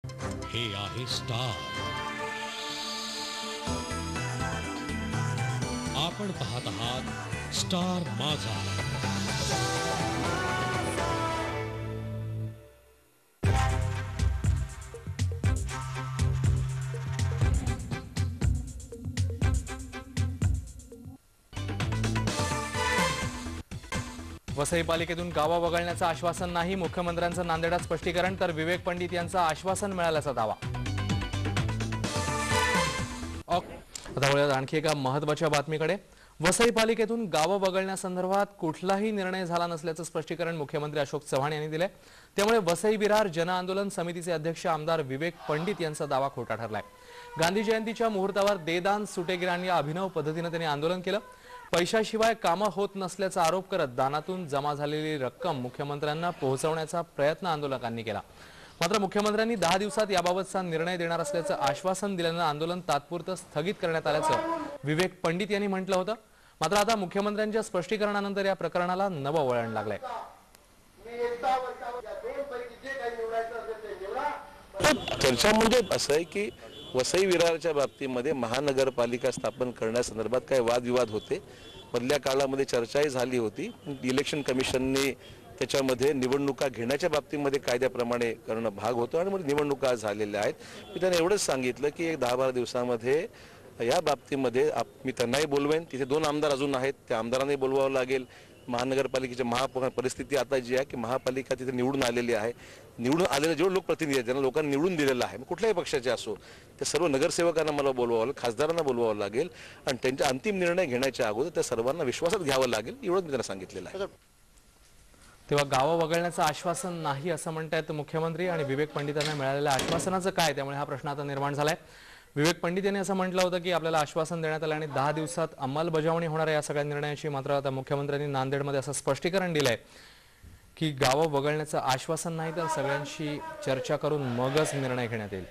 हे आहे स्टार. आपण पाहत आहात स्टार माझा. वसई पालिकेतून गावा वगळण्याचं आश्वासन नाही. मुख्यमंत्र्यांचं नांदेडात स्पष्टीकरण तर विवेक पंडित यांचं आश्वासन मिळाल्याचा दावा. आता वळूयात आणखी एका महत्त्वाच्या बातमीकडे. वसई पालिकेतून गावं वगळण्यासंदर्भात कुठलाही निर्णय झाला नसल्याचं स्पष्टीकरण मुख्यमंत्री अशोक चव्हाण यांनी दिले. त्यामुळे वसई विरार जन आंदोलन समितीचे अध्यक्ष आमदार विवेक पंडित यांचा दावा खोटा ठरलाय. गांधी जयंतीच्या मुहूर्तावर देदान सुटेगिरांनी या अभिनव पद्धतीने त्यांनी आंदोलन केलं. पैशाशिवाय कामं होत नसल्याचा आरोप करत दानातून जमा झालेली रक्कम मुख्यमंत्र्यांना पोहोचवण्याचा प्रयत्न आंदोलकांनी केला. मात्र मुख्यमंत्र्यांनी 10 दिवसात याबाबतचा निर्णय देणार असल्याचं आश्वासन दिल्यानं आंदोलन तात्पुरतं स्थगित करण्यात आल्याचं विवेक पंडित यांनी म्हटलं होतं. मात्र आता मुख्यमंत्र्यांच्या स्पष्टीकरणानंतर या प्रकरणाला नवं वळण लागलंय. चर्चा म्हणजे असं आहे की वसई विरारच्या बाबतीमध्ये महानगरपालिका स्थापन करण्यासंदर्भात काही वादविवाद होते. मधल्या काळामध्ये चर्चाही झाली होती. इलेक्शन कमिशनने त्याच्यामध्ये निवडणुका घेण्याच्या बाबतीमध्ये कायद्याप्रमाणे करणं भाग होतं आणि मग निवडणुका झालेल्या आहेत. मी त्यांना एवढंच सांगितलं की एक 10-12 दिवसामध्ये या बाबतीमध्ये मी त्यांनाही बोलवेन. तिथे 2 आमदार अजून आहेत, त्या आमदारांनाही बोलवावं लागेल. महानगरपालिकेची परिस्थिती आता जी आहे की महापालिका तिथे निवडून आलेली आहे. निवडून आलेले जेवढे लोकप्रतिनिधी आहेत ज्यांना लोकांनी निवडून दिलेलं आहे, कुठल्याही पक्षाचे असो, त्या सर्व नगरसेवकांना मला बोलवावं लागेल, खासदारांना बोलवावं लागेल आणि त्यांचा अंतिम निर्णय घेण्याच्या अगोदर त्या सर्वांना विश्वासात घ्यावं लागेल, एवढंच मी त्यांना सांगितलेलं आहे. तेव्हा गावं वगळण्याचं आश्वासन नाही असं म्हणतायत मुख्यमंत्री आणि विवेक पंडितांना मिळालेल्या आश्वासनाचं काय, त्यामुळे हा प्रश्न आता निर्माण झालाय. विवेक पंडित यांनी असं म्हटलं होतं की आपल्याला आश्वासन देण्यात आलं आणि 10 दिवसात अंमलबजावणी होणार आहे या सगळ्या निर्णयाची. मात्र आता मुख्यमंत्र्यांनी नांदेडमध्ये असं स्पष्टीकरण दिलंय की गावं वगळण्याचं आश्वासन नाही तर सगळ्यांशी चर्चा करून मगच निर्णय घेण्यात येईल.